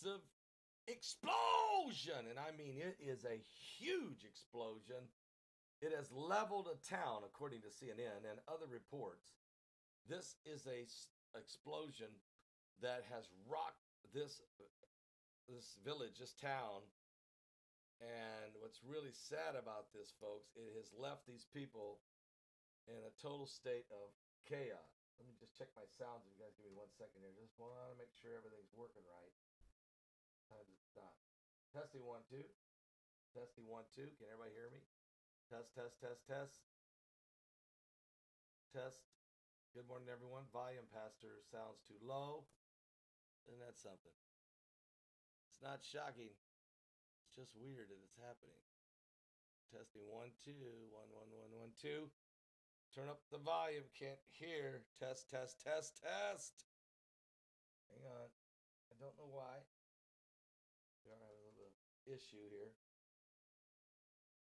explosive explosion. And I mean, it is a huge explosion. It has leveled a town, according to CNN and other reports. This is a explosion that has rocked this village, this town. And what's really sad about this, folks, it has left these people in a total state of chaos. Let me just check my sounds. You guys give me 1 second here. Just want to make sure everything's working right. Time to stop. Testing 1 2. Testing 1 2. Can everybody hear me? Test, test, test, test. Test. Good morning, everyone. Volume, Pastor. Sounds too low. Isn't that something? It's not shocking. It's just weird that it's happening. Testing 1 2. 1 1 1 1 2. Turn up the volume. Can't hear. Test, test, test, test. Hang on. I don't know why. We are having a little issue here.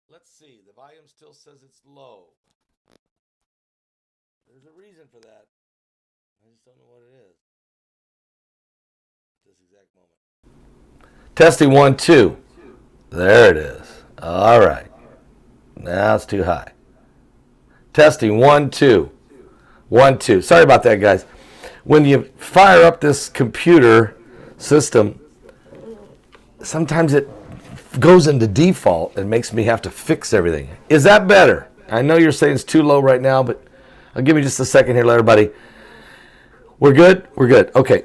Let's see. The volume still says it's low. There's a reason for that. I just don't know what it is at this exact moment. Testing 1 2. There it is. All right. Now it's too high. Testing 1 2. 1 2. Sorry about that, guys. When you fire up this computer system, sometimes it goes into default and makes me have to fix everything. Is that better? I know you're saying it's too low right now, but I'll give me just a second here, let everybody. We're good? We're good. Okay.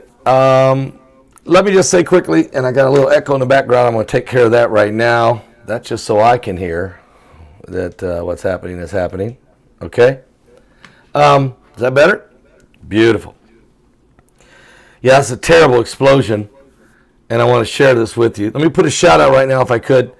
Let me just say quickly, and I got a little echo in the background. I'm going to take care of that right now. That's just so I can hear that what's happening is happening. Okay? Is that better? Beautiful. Yeah, it's a terrible explosion, and I want to share this with you. Let me put a shout out right now, if I could,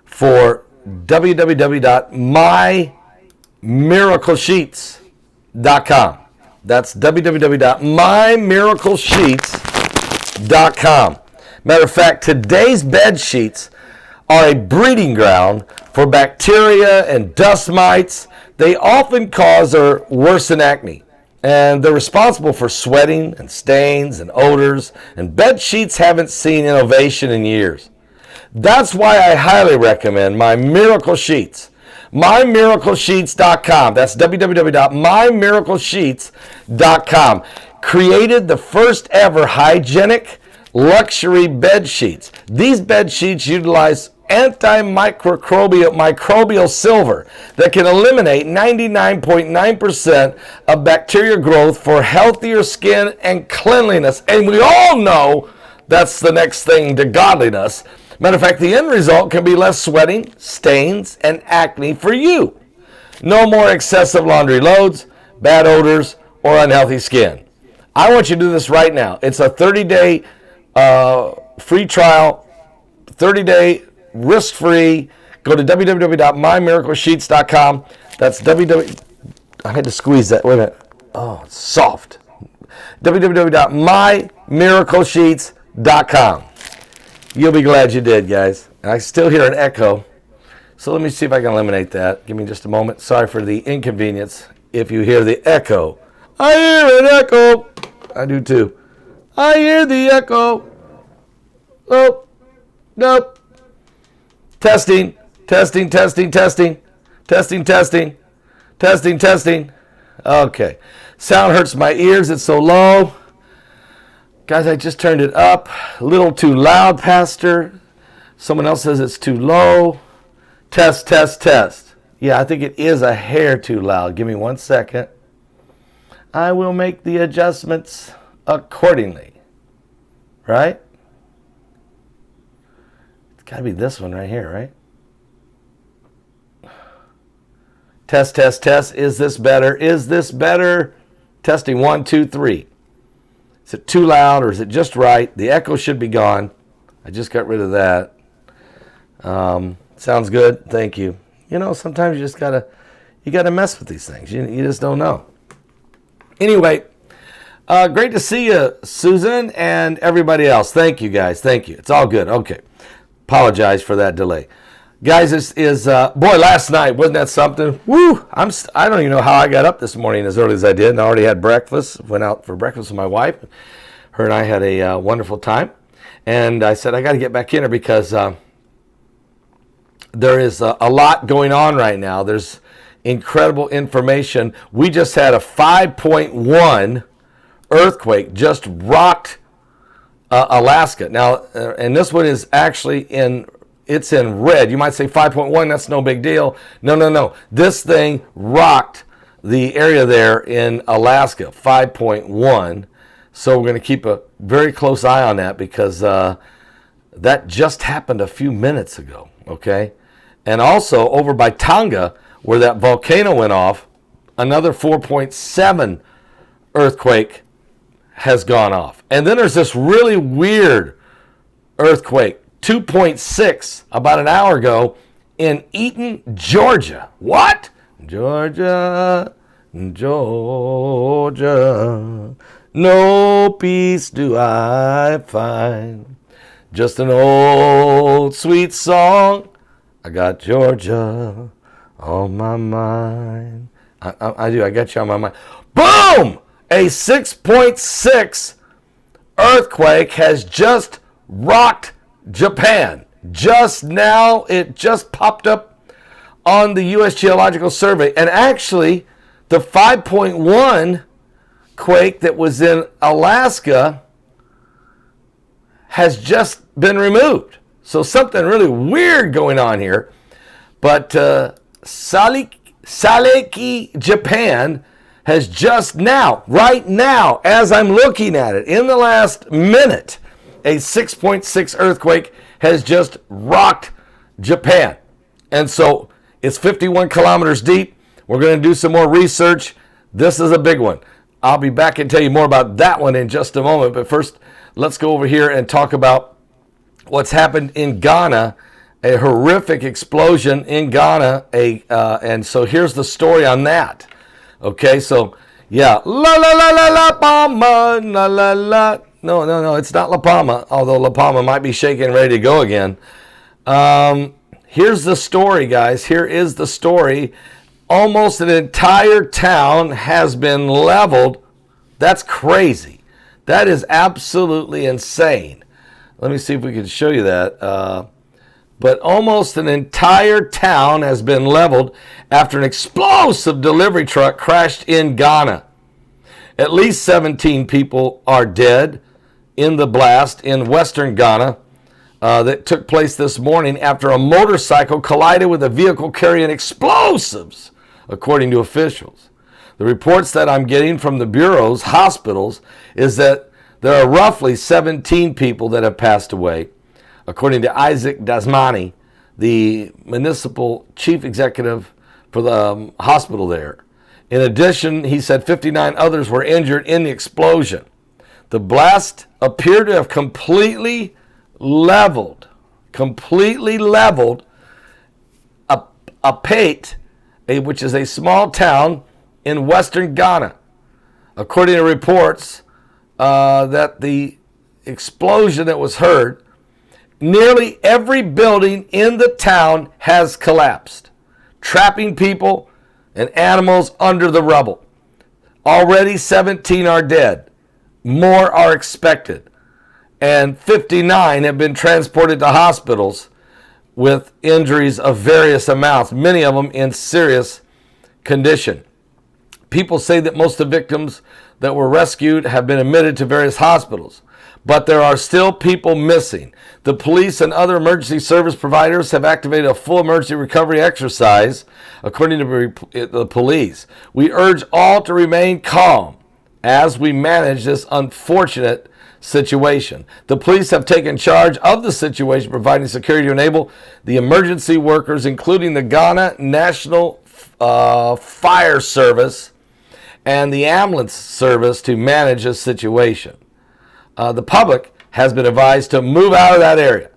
for www.mymiraclesheets.com. That's www.mymiraclesheets.com. Matter of fact, today's bed sheets are a breeding ground for bacteria and dust mites. They often cause or worsen acne, and they're responsible for sweating and stains and odors, and bed sheets haven't seen innovation in years. That's why I highly recommend My Miracle Sheets. MyMiracleSheets.com. That's www.mymiraclesheets.com. Created the first ever hygienic luxury bed sheets. These bed sheets utilize antimicrobial silver that can eliminate 99.9% of bacteria growth for healthier skin and cleanliness. And we all know that's the next thing to godliness. Matter of fact, the end result can be less sweating, stains, and acne for you. No more excessive laundry loads, bad odors, or unhealthy skin. I want you to do this right now. It's a 30-day free trial, 30-day risk-free. Go to www.mymiraclesheets.com. That's I had to squeeze that. Wait a minute. Oh, it's soft. www.mymiraclesheets.com. You'll be glad you did, guys. And I still hear an echo. So let me see if I can eliminate that. Give me just a moment. Sorry for the inconvenience if you hear the echo. I hear an echo. I do too. I hear the echo. Oh, nope. Testing, testing, testing, testing, testing, testing, testing, testing. Okay. Sound hurts my ears. It's so low. Guys, I just turned it up. A little too loud, Pastor. Someone else says it's too low. Test, test, test. Yeah, I think it is a hair too loud. Give me 1 second. I will make the adjustments accordingly. Right? It's got to be this one right here, right? Test, test, test. Is this better? Is this better? Testing 1 2 3. Is it too loud or is it just right? The echo should be gone. I just got rid of that. Sounds good. Thank you. You know, sometimes you just gotta mess with these things. You just don't know. Anyway, great to see you, Susan, and everybody else. Thank you, guys. Thank you. It's all good. Okay. Apologize for that delay. Guys, this is, boy, last night, wasn't that something? Woo! I don't even know how I got up this morning as early as I did, and I already had breakfast. Went out for breakfast with my wife. Her and I had a wonderful time. And I said, I got to get back in here because there is a lot going on right now. There's incredible information. We just had a 5.1 earthquake just rocked Alaska. Now, and this one is actually it's in red. You might say 5.1, that's no big deal. No. This thing rocked the area there in Alaska, 5.1. So we're going to keep a very close eye on that because that just happened a few minutes ago, okay? And also over by Tonga, where that volcano went off, another 4.7 earthquake has gone off. And then there's this really weird earthquake, 2.6, about an hour ago in Eaton, Georgia. What? Georgia, no peace do I find. Just an old sweet song. I got Georgia on my mind. I do. I got you on my mind. Boom! A 6.6 earthquake has just rocked Japan. Just now, it just popped up on the U.S. Geological Survey. And actually, the 5.1 quake that was in Alaska has just been removed. So something really weird going on here. But Saleki, Japan, has just now, right now, as I'm looking at it, in the last minute, a 6.6 earthquake has just rocked Japan. And so it's 51 kilometers deep. We're going to do some more research. This is a big one. I'll be back and tell you more about that one in just a moment. But first, let's go over here and talk about what's happened in Ghana. A horrific explosion in Ghana. And so here's the story on that. Okay, so yeah, la la la la la Palma, la la la. No, it's not La Palma, although La Palma might be shaking, ready to go again. Here's the story, guys. Here is the story. Almost an entire town has been leveled. That's crazy. That is absolutely insane. Let me see if we can show you that. But almost an entire town has been leveled after an explosive delivery truck crashed in Ghana. At least 17 people are dead in the blast in western Ghana that took place this morning after a motorcycle collided with a vehicle carrying explosives, according to officials. The reports that I'm getting from the bureau's hospitals is that there are roughly 17 people that have passed away, according to Isaac Dasmani, the municipal chief executive for the hospital there. In addition, he said 59 others were injured in the explosion. The blast appeared to have completely leveled Apate, which is a small town in western Ghana. According to reports that the explosion that was heard, nearly every building in the town has collapsed, trapping people and animals under the rubble. Already 17 are dead. More are expected. And 59 have been transported to hospitals with injuries of various amounts, many of them in serious condition. People say that most of the victims that were rescued have been admitted to various hospitals, but there are still people missing. The police and other emergency service providers have activated a full emergency recovery exercise, according to the police. We urge all to remain calm as we manage this unfortunate situation. The police have taken charge of the situation, providing security to enable the emergency workers, including the Ghana National Fire Service and the ambulance service, to manage this situation. The public has been advised to move out of that area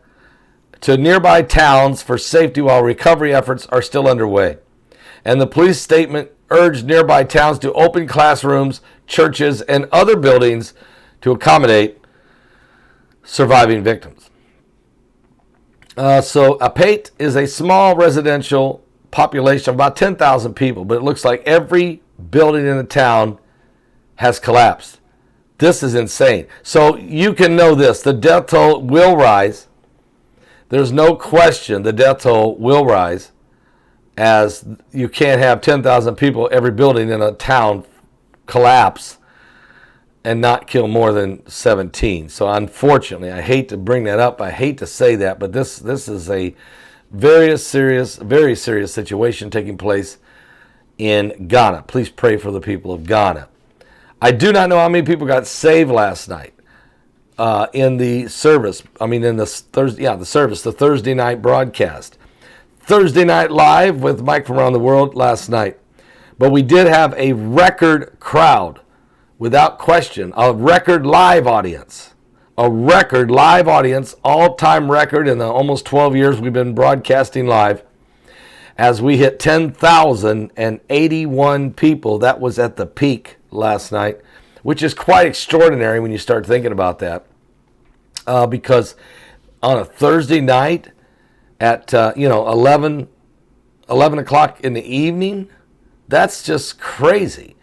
to nearby towns for safety while recovery efforts are still underway. And the police statement urged nearby towns to open classrooms, churches, and other buildings to accommodate surviving victims. So Apate is a small residential population of about 10,000 people, but it looks like every building in the town has collapsed. This is insane. So you can know this. The death toll will rise. There's no question the death toll will rise, as you can't have 10,000 people, every building in a town collapse and not kill more than 17. So unfortunately, I hate to bring that up. I hate to say that, but this is a very serious situation taking place in Ghana. Please pray for the people of Ghana. I do not know how many people got saved last night in the service. I mean, in the service, the Thursday night broadcast. Thursday night live with Mike from around the world last night. But we did have a record crowd, without question, a record live audience. A record live audience, all-time record in the almost 12 years we've been broadcasting live. As we hit 10,081 people, that was at the peak last night, which is quite extraordinary when you start thinking about that. Because on a Thursday night at 11 o'clock in the evening, that's just crazy.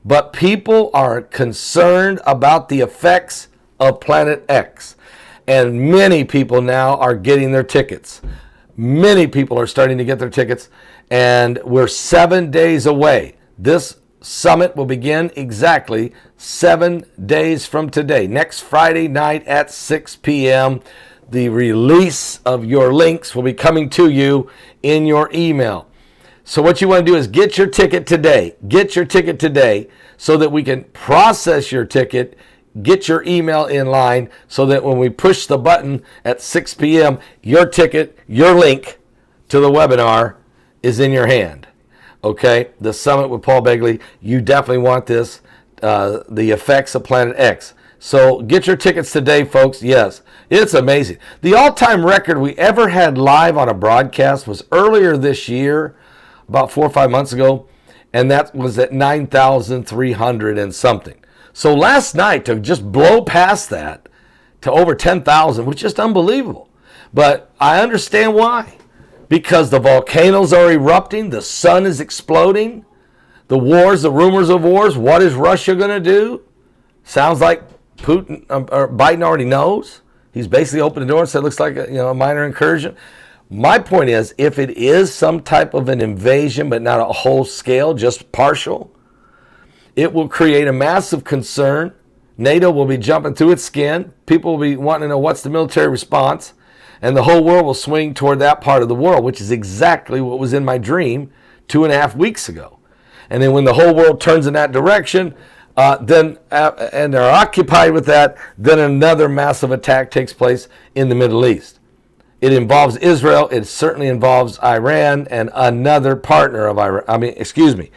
But people are concerned about the effects of Planet X. And many people now are getting their tickets. Many people are starting to get their tickets, and we're 7 days away. This summit will begin exactly 7 days from today. Next Friday night at 6 p.m., the release of your links will be coming to you in your email. So what you want to do is get your ticket today. Get your ticket today so that we can process your ticket, get your email in line so that when we push the button at 6 p.m., your ticket, your link to the webinar is in your hand. Okay? The Summit with Paul Begley. You definitely want this. The effects of Planet X. So get your tickets today, folks. Yes, it's amazing. The all-time record we ever had live on a broadcast was earlier this year, about 4 or 5 months ago, and that was at 9,300 and something. So last night, to just blow past that to over 10,000 was just unbelievable. But I understand why. Because the volcanoes are erupting, the sun is exploding, the wars, the rumors of wars, what is Russia going to do? Sounds like Putin or Biden already knows. He's basically opened the door and said it looks like a minor incursion. My point is, if it is some type of an invasion, but not a whole scale, just partial, it will create a massive concern. NATO will be jumping through its skin. People will be wanting to know what's the military response. And the whole world will swing toward that part of the world, which is exactly what was in my dream 2.5 weeks ago. And then when the whole world turns in that direction, and they're occupied with that, then another massive attack takes place in the Middle East. It involves Israel. It certainly involves Iran and another partner of Iran. I mean, excuse me.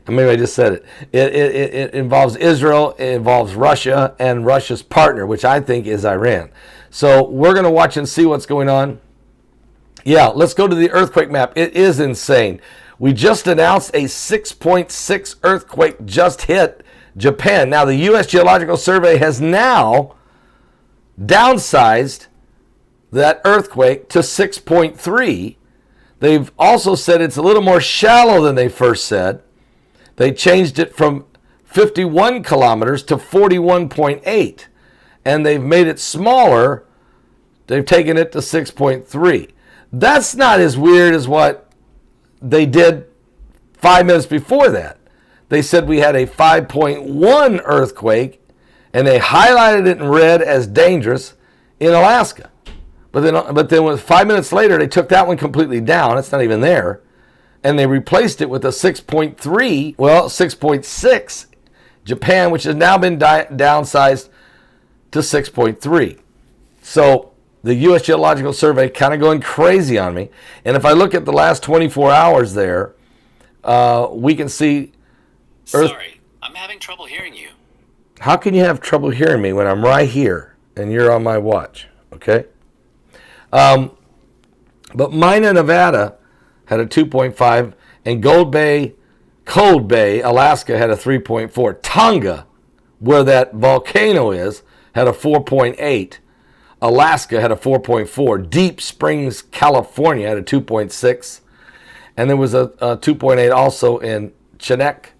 Maybe I just said it. It involves Israel. It involves Russia and Russia's partner, which I think is Iran. So we're going to watch and see what's going on. Yeah, let's go to the earthquake map. It is insane. We just announced a 6.6 earthquake just hit Japan. Now, the U.S. Geological Survey has now downsized that earthquake to 6.3. They've also said it's a little more shallow than they first said. They changed it from 51 kilometers to 41.8. And they've made it smaller. They've taken it to 6.3. That's not as weird as what they did 5 minutes before that. They said we had a 5.1 earthquake, and they highlighted it in red as dangerous in Alaska. But then 5 minutes later, they took that one completely down. It's not even there. And they replaced it with a 6.6 Japan, which has now been downsized to 6.3. So the U.S. Geological Survey kind of going crazy on me. And if I look at the last 24 hours there, we can see Sorry, I'm having trouble hearing you. How can you have trouble hearing me when I'm right here and you're on my watch? Okay? But Mina, Nevada had a 2.5, and Cold Bay, Alaska had a 3.4. Tonga, where that volcano is, had a 4.8. Alaska had a 4.4. Deep Springs, California had a 2.6. And there was a 2.8 also in Chinook,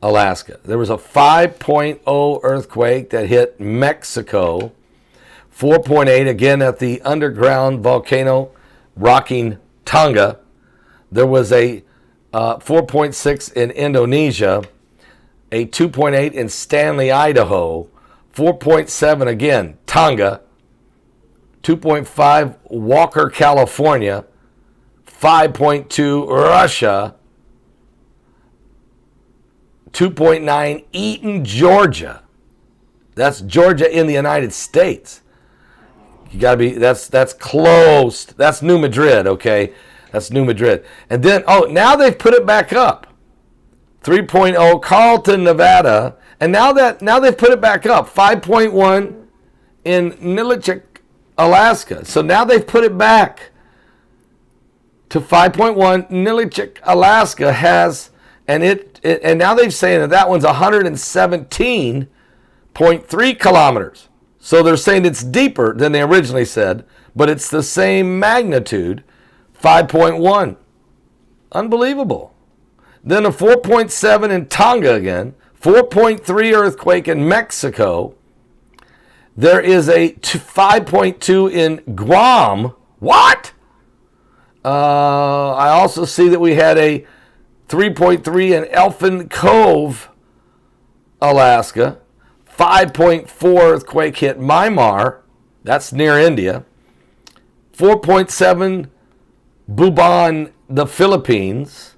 Alaska. There was a 5.0 earthquake that hit Mexico. 4.8 again at the underground volcano rocking Tonga. There was a 4.6 in Indonesia, a 2.8 in Stanley, Idaho, 4.7 again, Tonga, 2.5 Walker, California, 5.2 Russia, 2.9 Eaton, Georgia. That's Georgia in the United States. You got to be, that's close. That's New Madrid, okay? That's New Madrid. And then, now they've put it back up. 3.0 Carlton, Nevada. And now they've put it back up. 5.1 in Nilichik, Alaska. So now they've put it back to 5.1. Nilichik, Alaska has, and now they're saying that one's 117.3 kilometers. So they're saying it's deeper than they originally said, but it's the same magnitude, 5.1. Unbelievable. Then a 4.7 in Tonga again, 4.3 earthquake in Mexico. There is a 5.2 in Guam. What? I also see that we had a 3.3 in Elfin Cove, Alaska. 5.4 earthquake hit Myanmar. That's near India. 4.7 Buban, the Philippines.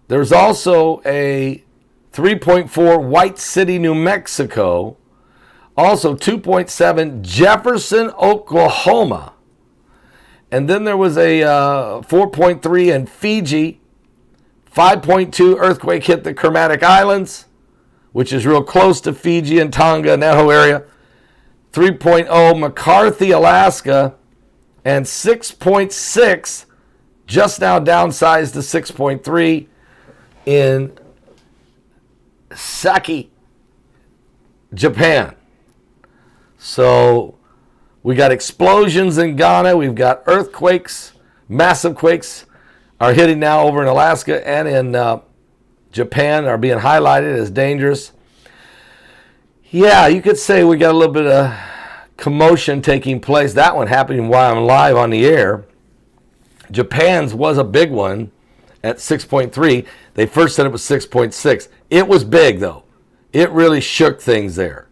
There's also a 3.4 White City, New Mexico. Also 2.7 Jefferson, Oklahoma. And then there was a 4.3 in Fiji. 5.2 earthquake hit the Kermadec Islands, which is real close to Fiji and Tonga and that whole area. 3.0 McCarthy, Alaska. And 6.6, just now downsized to 6.3 in Saki, Japan. So we got explosions in Ghana. We've got earthquakes, massive quakes are hitting now over in Alaska and in Japan, are being highlighted as dangerous. Yeah, you could say we got a little bit of commotion taking place. That one happening while I'm live on the air. Japan's was a big one at 6.3. They first said it was 6.6. It was big, though. It really shook things there.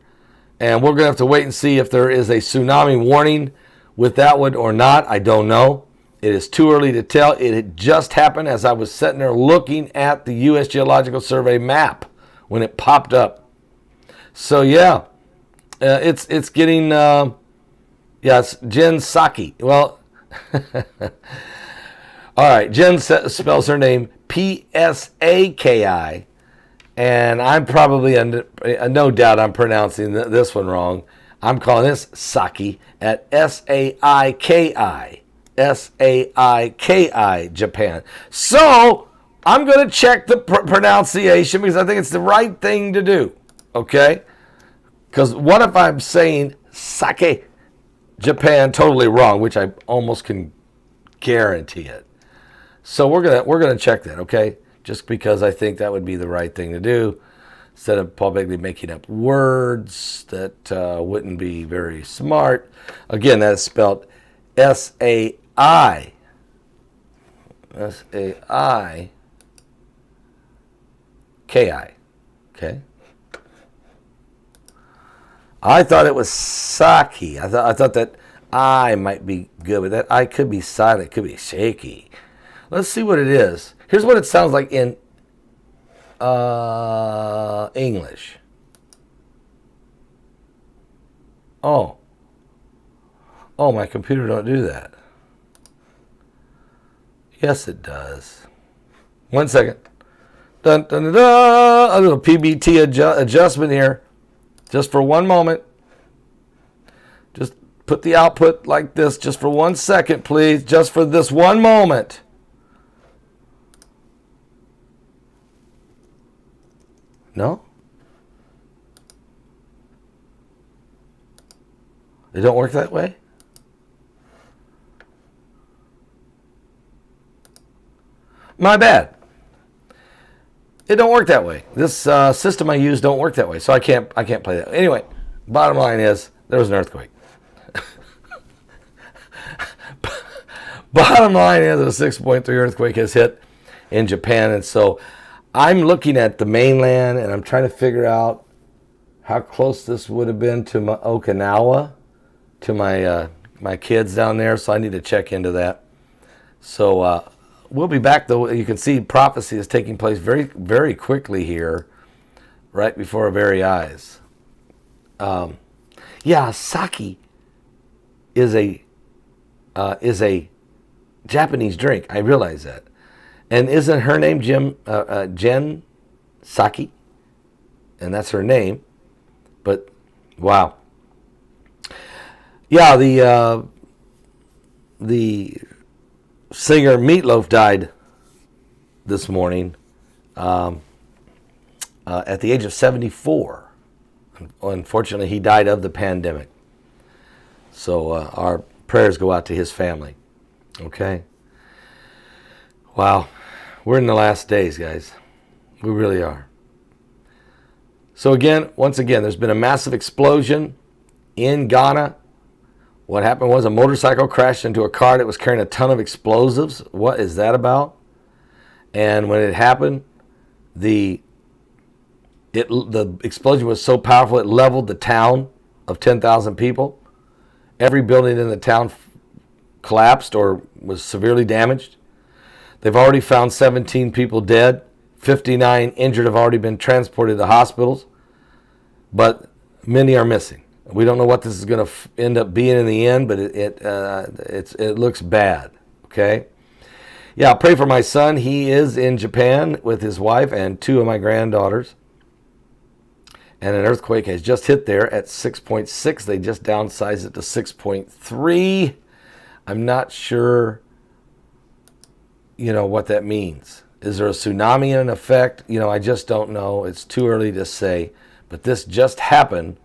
And we're going to have to wait and see if there is a tsunami warning with that one or not. I don't know. It is too early to tell. It had just happened as I was sitting there looking at the U.S. Geological Survey map when it popped up. So, yeah, it's getting, it's Jen Psaki. Well, all right, Jen spells her name Psaki. And I'm probably, no doubt I'm pronouncing this one wrong. I'm calling this Saki at Saiki. Saiki, Japan. So I'm going to check the pronunciation because I think it's the right thing to do. Okay? Because what if I'm saying Saki, Japan, totally wrong, which I almost can guarantee it. So we're gonna check that, okay? Just because I think that would be the right thing to do, instead of Paul Begley making up words that wouldn't be very smart. Again, that's spelled S-A-I. S-A-I-K-I. Okay? I thought it was Saki. I thought that I might be good, but that I could be silent. It could be shaky. Let's see what it is. Here's what it sounds like in English. Oh, my computer don't do that. Yes, it does. 1 second. Dun, dun, dun, dun. A little PBT adjustment here. Just for 1 moment. Just put the output like this just for 1 second, please. Just for this 1 moment. No? It don't work that way? My bad. It don't work that way. This system I use don't work that way, so I can't play that. Anyway, bottom line is there was an earthquake. Bottom line is a 6.3 earthquake has hit in Japan, and so I'm looking at the mainland, and I'm trying to figure out how close this would have been to Okinawa, to my kids down there. So I need to check into that. So we'll be back, though. You can see prophecy is taking place very, very quickly here, right before our very eyes. Sake is a Japanese drink. I realize that. And isn't her name Jen Saki? And that's her name. But wow. Yeah, the singer Meatloaf died this morning at the age of 74. Unfortunately, he died of the pandemic. So our prayers go out to his family. Okay? Wow. We're in the last days, guys. We really are. So once again, there's been a massive explosion in Ghana. What happened was a motorcycle crashed into a car that was carrying a ton of explosives. What is that about? And when it happened, the explosion was so powerful it leveled the town of 10,000 people. Every building in the town collapsed or was severely damaged. They've already found 17 people dead. 59 injured have already been transported to hospitals, but many are missing. We don't know what this is going to end up being in the end, but it looks bad. Okay. Yeah, pray for my son. He is in Japan with his wife and two of my granddaughters. And an earthquake has just hit there at 6.6. They just downsized it to 6.3. I'm not sure, what that means. Is there a tsunami in effect? I just don't know. It's too early to say. But this just happened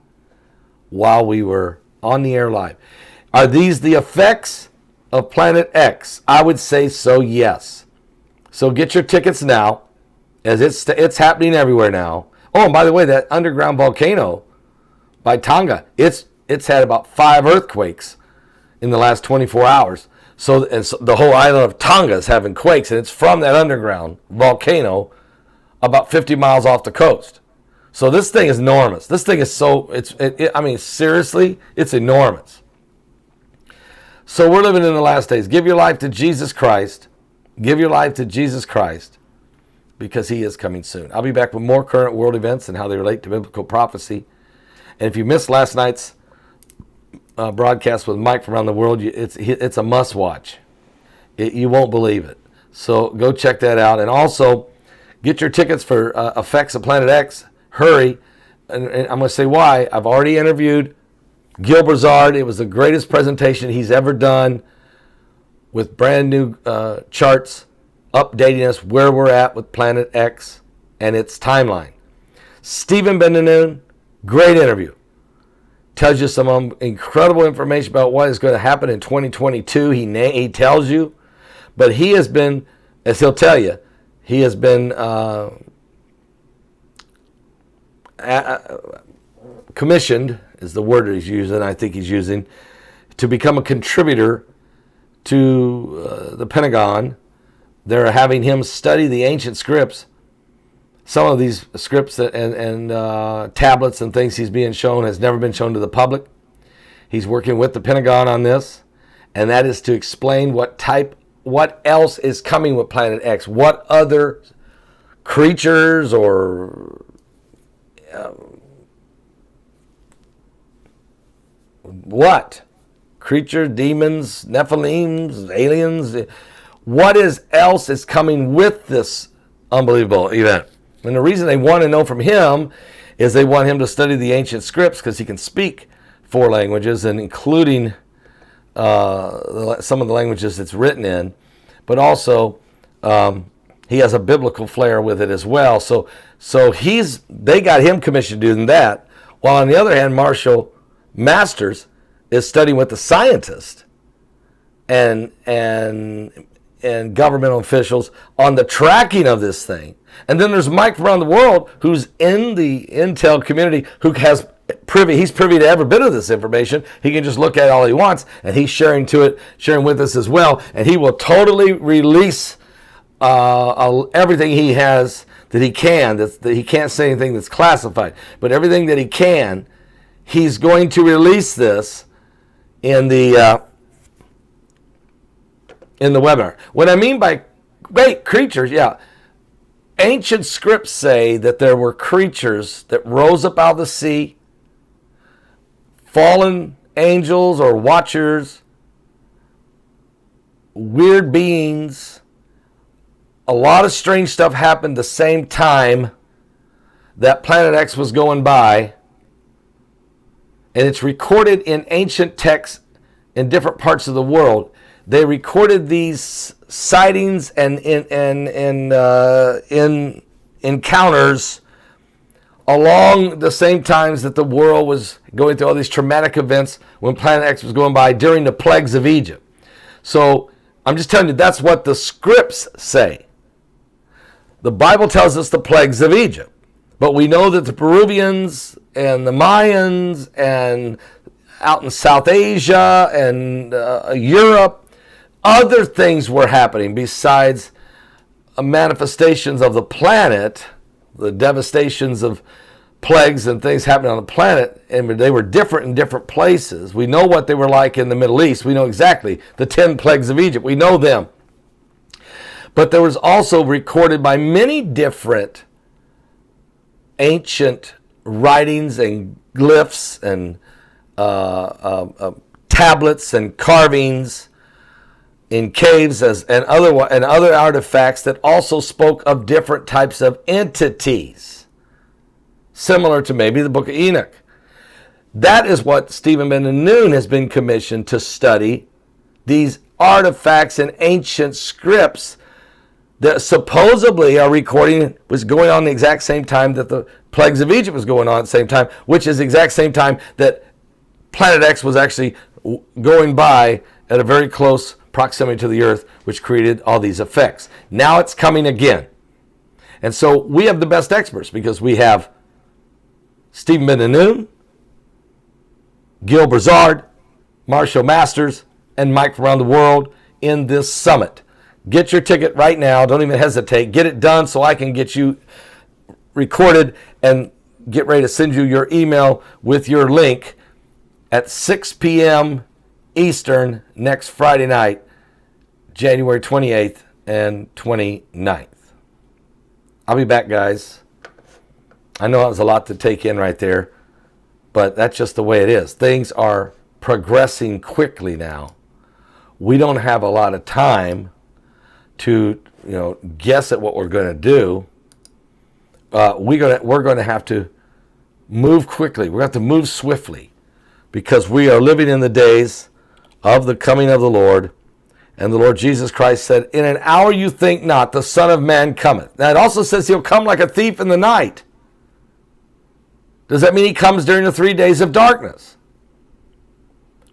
while we were on the air live. Are these the effects of Planet X? I would say so, yes. So get your tickets now, as it's happening everywhere now. Oh, and by the way, that underground volcano by Tonga, it's had about 5 earthquakes in the last 24 hours. So the whole island of Tonga is having quakes, and it's from that underground volcano about 50 miles off the coast. So this thing is enormous. This thing is seriously, it's enormous. So we're living in the last days. Give your life to Jesus Christ. Give your life to Jesus Christ, because he is coming soon. I'll be back with more current world events and how they relate to biblical prophecy. And if you missed last night's broadcast with Mike from around the world, it's a must watch. You won't believe it. So go check that out. And also, get your tickets for Effects of Planet X. Hurry. And I'm going to say why. I've already interviewed Gil Brazard. It was the greatest presentation he's ever done, with brand new charts updating us where we're at with Planet X and its timeline. Stephen Ben-Nun, great interview. Tells you some incredible information about what is going to happen in 2022. He tells you. But he has been, as he'll tell you, he has been commissioned, is the word he's using, I think he's using, to become a contributor to the Pentagon. They're having him study the ancient scripts. Some of these scripts and tablets and things he's being shown has never been shown to the public. He's working with the Pentagon on this, and that is to explain what else is coming with Planet X. What other creatures or what? Creatures, demons, Nephilims, aliens. What else is coming with this unbelievable event? And the reason they want to know from him is they want him to study the ancient scripts, because he can speak 4 languages, and including some of the languages it's written in. But also, he has a biblical flair with it as well. So they got him commissioned to do that. While on the other hand, Marshall Masters is studying with the scientist and and governmental officials on the tracking of this thing. And then there's Mike from around the world who's in the intel community who he's privy to every bit of this information. He can just look at it all he wants, and he's sharing with us as well. And he will totally release everything he has that he can. That he can't say anything that's classified, but everything that he can, he's going to release this in the webinar. What I mean by great creatures, ancient scripts say that there were creatures that rose up out of the sea, fallen angels or watchers, weird beings. A lot of strange stuff happened the same time that Planet X was going by. And it's recorded in ancient texts in different parts of the world. They recorded these sightings and in encounters along the same times that the world was going through all these traumatic events when Planet X was going by during the plagues of Egypt. So I'm just telling you, that's what the scripts say. The Bible tells us the plagues of Egypt. But we know that the Peruvians and the Mayans and out in South Asia and Europe, other things were happening besides manifestations of the planet, the devastations of plagues and things happening on the planet, and they were different in different places. We know what they were like in the Middle East. We know exactly the 10 plagues of Egypt. We know them. But there was also recorded by many different ancient writings and glyphs and tablets and carvings in caves and other artifacts that also spoke of different types of entities, similar to maybe the Book of Enoch. That is what Stephen Ben-Noon has been commissioned to study, these artifacts and ancient scripts that supposedly are recording was going on the exact same time that the plagues of Egypt was going on at the same time, which is the exact same time that Planet X was actually going by at a very close proximity to the Earth, which created all these effects. Now it's coming again. And so we have the best experts because we have Stephen Ben-Noon, Gil Brazard, Marshall Masters, and Mike from around the world in this summit. Get your ticket right now. Don't even hesitate. Get it done so I can get you recorded and get ready to send you your email with your link at 6 p.m. Eastern next Friday night, January 28th and 29th. I'll be back, guys. I know it was a lot to take in right there, but that's just the way it is. Things are progressing quickly now. We don't have a lot of time to guess at what we're going to do. We're going to have to move quickly. We're going to have to move swiftly because we are living in the days of the coming of the Lord. And the Lord Jesus Christ said, "In an hour you think not, the Son of Man cometh." Now it also says he'll come like a thief in the night. Does that mean he comes during the 3 days of darkness?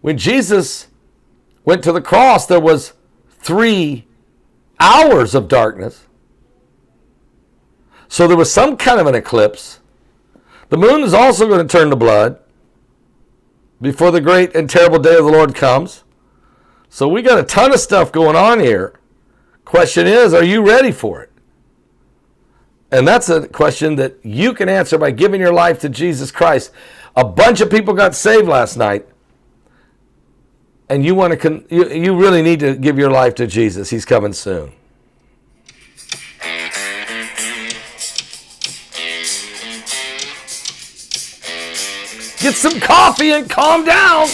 When Jesus went to the cross, there was 3 hours of darkness. So there was some kind of an eclipse. The moon is also going to turn to blood before the great and terrible day of the Lord comes. So we got a ton of stuff going on here. Question is, are you ready for it? And that's a question that you can answer by giving your life to Jesus Christ. A bunch of people got saved last night. And you really need to give your life to Jesus. He's coming soon. Get some coffee and calm down.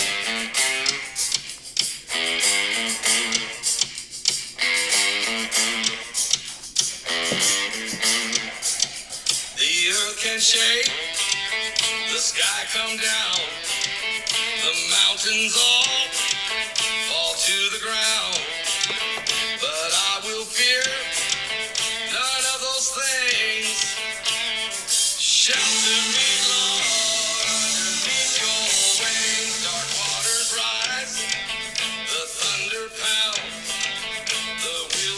The earth can shake, the sky come down, the mountains all fall to the ground, but I will fear none of those things. Shelter me, Lord, underneath your wings. Dark waters rise, the thunder pounds, the wheels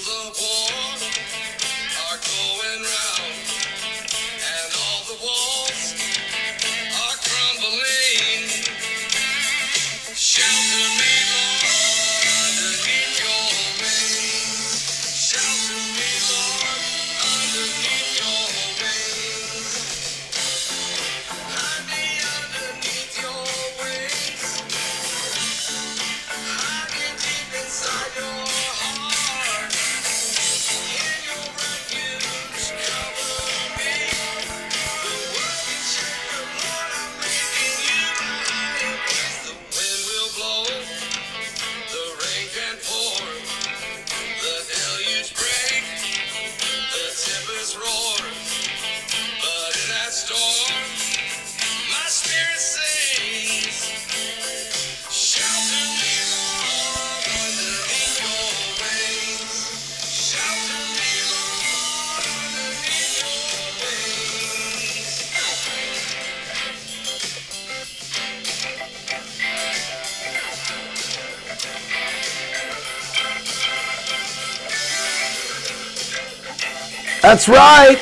That's right.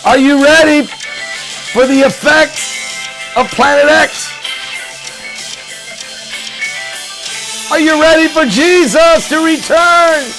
Are you ready for the effects of Planet X? Are you ready for Jesus to return?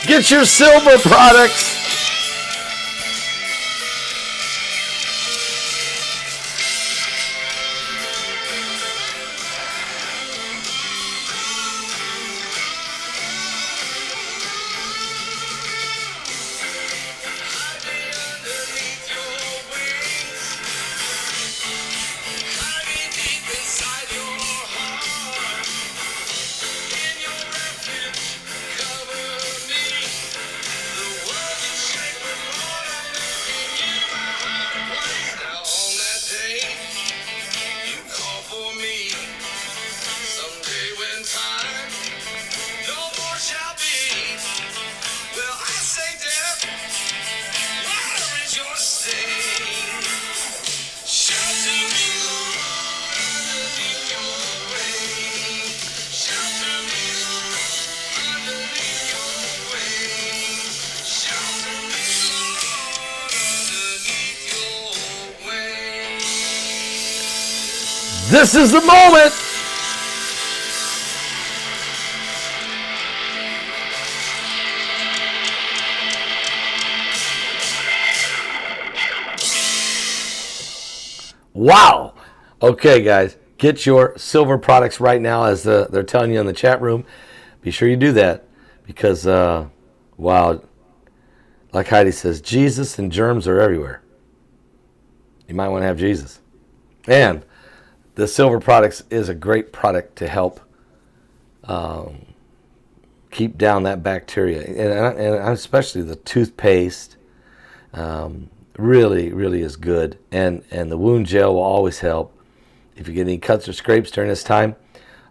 Get your silver products. This is the moment. Wow. Okay, guys, get your silver products right now, as they're telling you in the chat room. Be sure you do that because, wow, like Heidi says, Jesus and germs are everywhere. You might want to have Jesus. And the silver products is a great product to help keep down that bacteria, and especially the toothpaste. Really is good, and the wound gel will always help if you get any cuts or scrapes during this time.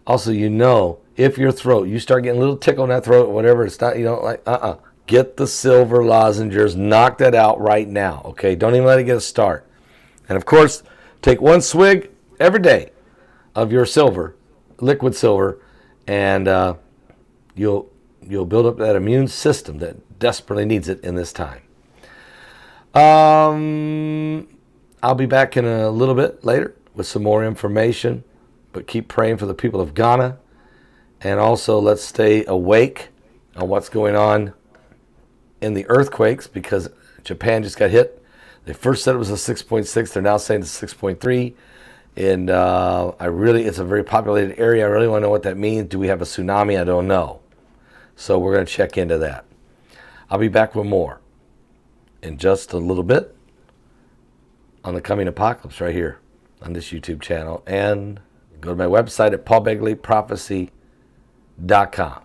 Also, if your throat, you start getting a little tickle in that throat or whatever, it's not, get the silver lozenges, knock that out right now, okay? Don't even let it get a start. And of course, take one swig every day of your silver, liquid silver, and you'll build up that immune system that desperately needs it in this time. I'll be back in a little bit later with some more information, but keep praying for the people of Ghana, and also let's stay awake on what's going on in the earthquakes, because Japan just got hit. They first said it was a 6.6. They're now saying it's 6.3. And it's a very populated area. I really want to know what that means. Do we have a tsunami? I don't know. So we're going to check into that. I'll be back with more in just a little bit on the coming apocalypse right here on this YouTube channel. And go to my website at paulbegleyprophecy.com.